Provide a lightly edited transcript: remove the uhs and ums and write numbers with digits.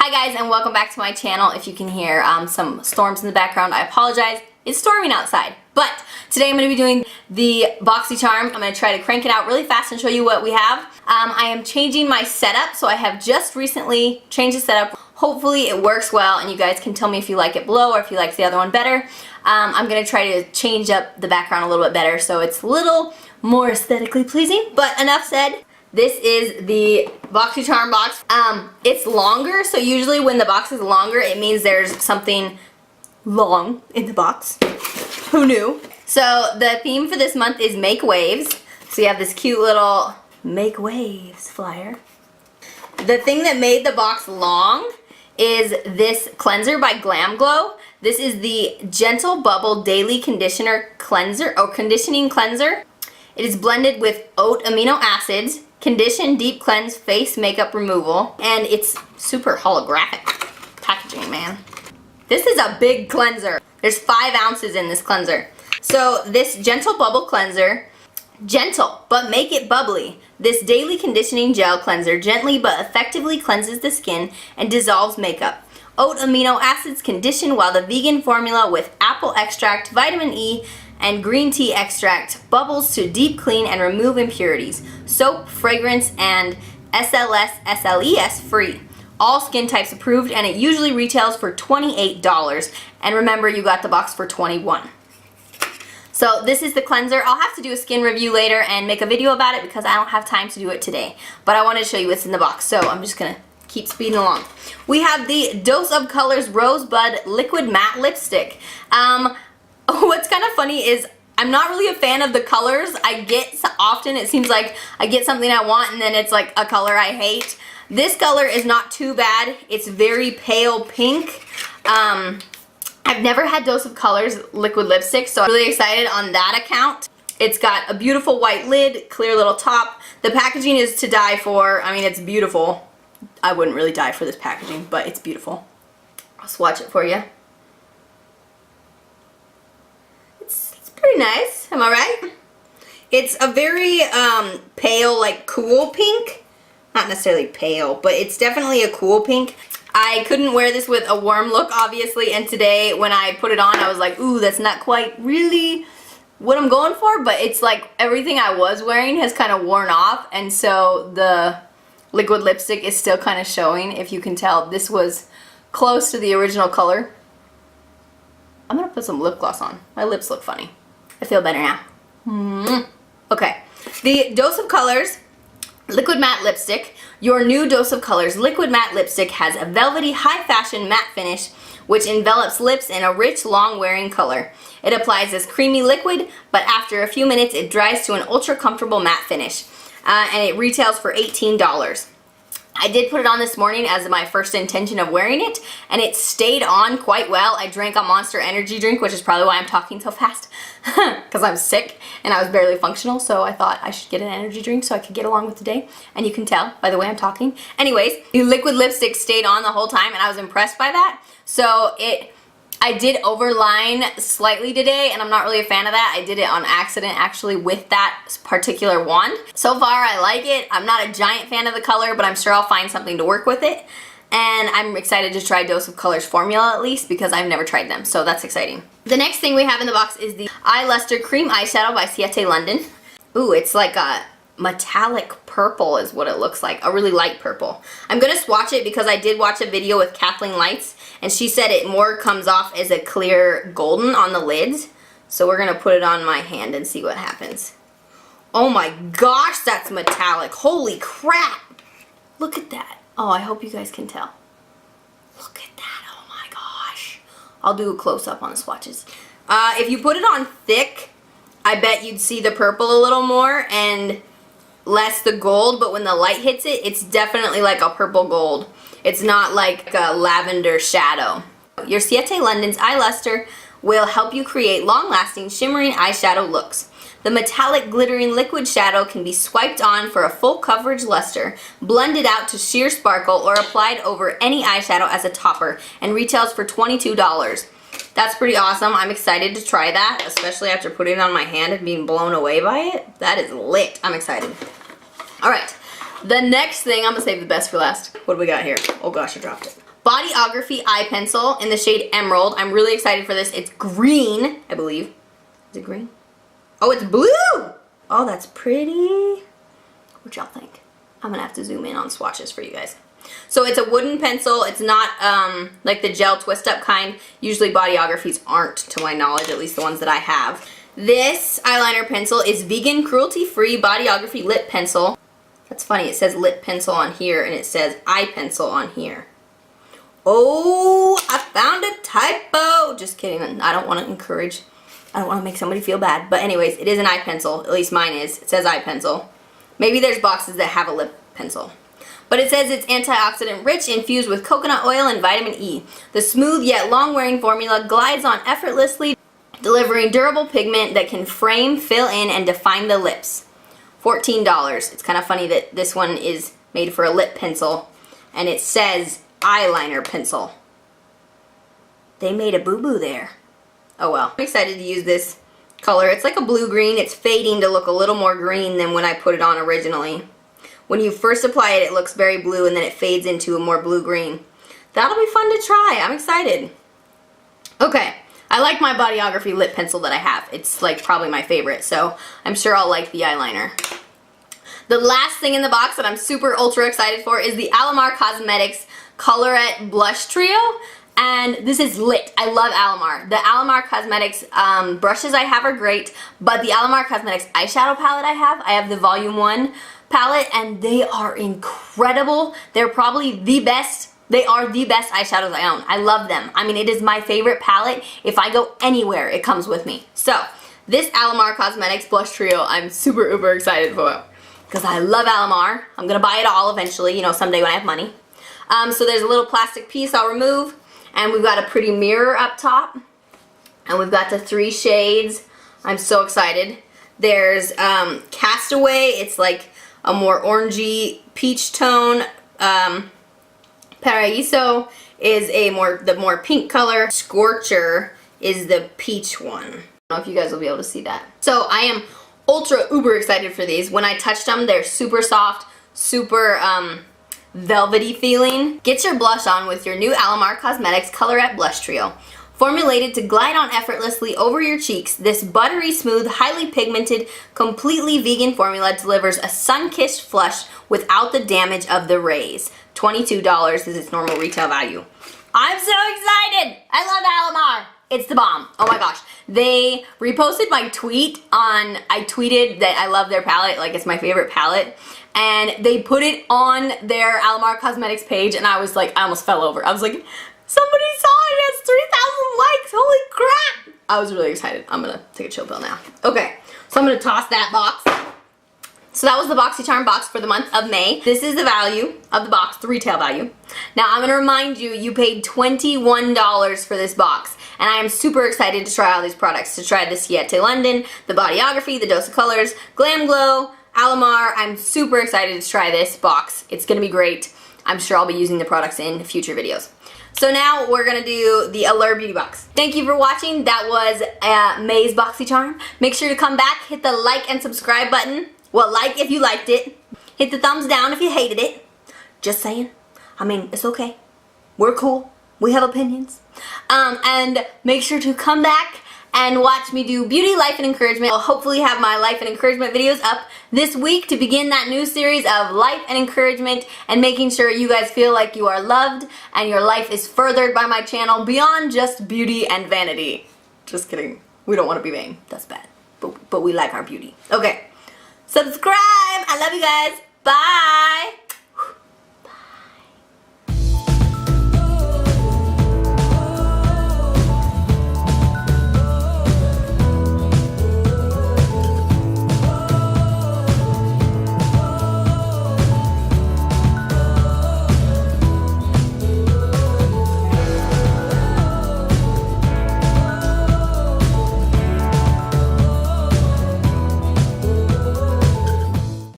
Hi guys, and welcome back to my channel. If you can hear some storms in the background, I apologize. It's storming outside. But today I'm going to be doing the Boxy Charm. I'm going to try to crank it out really fast and show you what we have. I am changing my setup, so I have just recently changed the setup. Hopefully it works well, and you guys can tell me if you like it below or if you like the other one better. I'm going to try to change up the background a little bit better so it's a little more aesthetically pleasing. But enough said. This is the Boxy Charm box. It's longer, so usually when the box is longer, it means there's something long in the box. Who knew? So the theme for this month is Make Waves. So you have this cute little Make Waves flyer. The thing that made the box long is this cleanser by Glam Glow. This is the Gentle Bubble Daily Conditioner Cleanser, or Conditioning Cleanser. It is blended with oat amino acids, condition, deep cleanse, face makeup removal, and it's super holographic packaging, man. This is a big cleanser. There's 5 ounces in this cleanser. So this Gentle Bubble Cleanser, gentle but make it bubbly. This daily conditioning gel cleanser gently but effectively cleanses the skin and dissolves makeup. Oat amino acids condition, while the vegan formula with apple extract, vitamin E, and green tea extract bubbles to deep clean and remove impurities. Soap, fragrance, and SLS, SLES free. All skin types approved, and it usually retails for $28. And remember, you got the box for $21. So this is the cleanser. I'll have to do a skin review later and make a video about it because I don't have time to do it today. But I wanted to show you what's in the box, so I'm just gonna keep speeding along. We have the Dose of Colors Rosebud Liquid Matte Lipstick. What's kind of funny is I'm not really a fan of the colors. I get often, it seems like I get something I want and then it's like a color I hate. This color is not too bad. It's very pale pink. I've never had Dose of Colors liquid lipstick, so I'm really excited on that account. It's got a beautiful white lid, clear little top. The packaging is to die for. I mean, it's beautiful. I wouldn't really die for this packaging, but it's beautiful. I'll swatch it for you. It's pretty nice, am I right? It's a very pale, like cool pink. Not necessarily pale, but it's definitely a cool pink. I couldn't wear this with a warm look, obviously, and today when I put it on, I was like, ooh, that's not quite really what I'm going for, but it's like everything I was wearing has kind of worn off, and so the liquid lipstick is still kind of showing. If you can tell, this was close to the original color. I'm gonna put some lip gloss on. My lips look funny. I feel better now. Okay, the Dose of Colors Liquid Matte Lipstick. Your new Dose of Colors Liquid Matte Lipstick has a velvety, high-fashion matte finish which envelops lips in a rich, long-wearing color. It applies as creamy liquid, but after a few minutes it dries to an ultra-comfortable matte finish. And it retails for $18. I did put it on this morning as my first intention of wearing it, and it stayed on quite well. I drank a Monster Energy drink, which is probably why I'm talking so fast, because I'm sick and I was barely functional, so I thought I should get an energy drink so I could get along with the day, and you can tell by the way I'm talking. Anyways, the liquid lipstick stayed on the whole time, and I was impressed by that. So I did overline slightly today, and I'm not really a fan of that. I did it on accident actually with that particular wand. So far I like it. I'm not a giant fan of the color, but I'm sure I'll find something to work with it. And I'm excited to try Dose of Colors formula at least because I've never tried them, so that's exciting. The next thing we have in the box is the Eye Luster Cream Eyeshadow by Siete London. Ooh, it's like a metallic purple is what it looks like, a really light purple. I'm gonna swatch it because I did watch a video with Kathleen Lights and she said it more comes off as a clear golden on the lids. So we're gonna put it on my hand and see what happens. Oh my gosh, that's metallic. Holy crap. Look at that. Oh, I hope you guys can tell. Look at that, oh my gosh. I'll do a close-up on the swatches. If you put it on thick, I bet you'd see the purple a little more and less the gold, but when the light hits it, it's definitely like a purple gold. It's not like a lavender shadow. Your Siete London's Eye Luster will help you create long-lasting, shimmering eyeshadow looks. The metallic, glittering liquid shadow can be swiped on for a full coverage luster, blended out to sheer sparkle, or applied over any eyeshadow as a topper, and retails for $22. That's pretty awesome. I'm excited to try that, especially after putting it on my hand and being blown away by it. That is lit. I'm excited. All right, the next thing, I'm gonna save the best for last. What do we got here? Oh gosh, I dropped it. Bodyography eye pencil in the shade Emerald. I'm really excited for this. It's green, I believe. Is it green? Oh, it's blue! Oh, that's pretty. What y'all think? I'm gonna have to zoom in on swatches for you guys. So it's a wooden pencil. It's not like the gel twist up kind. Usually bodyographies aren't, to my knowledge, at least the ones that I have. This eyeliner pencil is vegan, cruelty-free bodyography lip pencil. That's funny, it says lip pencil on here and it says eye pencil on here. Oh, I found a typo. Just kidding, I don't want to make somebody feel bad. But anyways, it is an eye pencil, at least mine is. It says eye pencil. Maybe there's boxes that have a lip pencil. But it says it's antioxidant rich, infused with coconut oil and vitamin E. The smooth yet long-wearing formula glides on effortlessly, delivering durable pigment that can frame, fill in, and define the lips. $14. It's kind of funny that this one is made for a lip pencil, and it says eyeliner pencil. They made a boo-boo there. Oh well. I'm excited to use this color. It's like a blue-green. It's fading to look a little more green than when I put it on originally. When you first apply it, it looks very blue, and then it fades into a more blue-green. That'll be fun to try. I'm excited. Okay, I like my Bodyography lip pencil that I have. It's like probably my favorite, so I'm sure I'll like the eyeliner. The last thing in the box that I'm super ultra excited for is the Alamar Cosmetics Colorette Blush Trio. And this is lit. I love Alamar. The Alamar Cosmetics brushes I have are great, but the Alamar Cosmetics eyeshadow palette I have the Volume 1 palette, and they are incredible. They're probably the best. They are the best eyeshadows I own. I love them. I mean, it is my favorite palette. If I go anywhere, it comes with me. So, this Alamar Cosmetics Blush Trio, I'm super uber excited for, because I love Alamar. I'm gonna buy it all eventually, you know, someday when I have money. So there's a little plastic piece I'll remove, and we've got a pretty mirror up top, and we've got the 3 shades. I'm so excited. There's Castaway. It's like a more orangey peach tone. Paraíso is the more pink color. Scorcher is the peach one. I don't know if you guys will be able to see that. So I am ultra uber excited for these. When I touched them, they're super soft, super velvety feeling. Get your blush on with your new Alamar Cosmetics Colorette Blush Trio. Formulated to glide on effortlessly over your cheeks, this buttery smooth, highly pigmented, completely vegan formula delivers a sun-kissed flush without the damage of the rays. $22 is its normal retail value. I'm so excited! I love Alamar! It's the bomb. Oh my gosh. They reposted my tweet on, I tweeted that I love their palette, like it's my favorite palette, and they put it on their Alamar Cosmetics page, and I was like, I almost fell over. I was like, somebody saw it, it has 3,000 likes, holy crap! I was really excited. I'm gonna take a chill pill now. Okay, so I'm gonna toss that box. So that was the BoxyCharm box for the month of May. This is the value of the box, the retail value. Now I'm gonna remind you, you paid $21 for this box. And I am super excited to try all these products. To try the Siete London, the Bodyography, the Dose of Colors, Glam Glow, Alamar. I'm super excited to try this box. It's gonna be great. I'm sure I'll be using the products in future videos. So now we're gonna do the Allure Beauty Box. Thank you for watching. That was May's BoxyCharm. Make sure to come back, hit the like and subscribe button. Well, like if you liked it. Hit the thumbs down if you hated it. Just saying. I mean, it's okay. We're cool. We have opinions. And make sure to come back and watch me do beauty, life, and encouragement. I'll hopefully have my life and encouragement videos up this week to begin that new series of life and encouragement and making sure you guys feel like you are loved and your life is furthered by my channel beyond just beauty and vanity. Just kidding. We don't want to be vain. That's bad. But we like our beauty. Okay. Subscribe. I love you guys. Bye.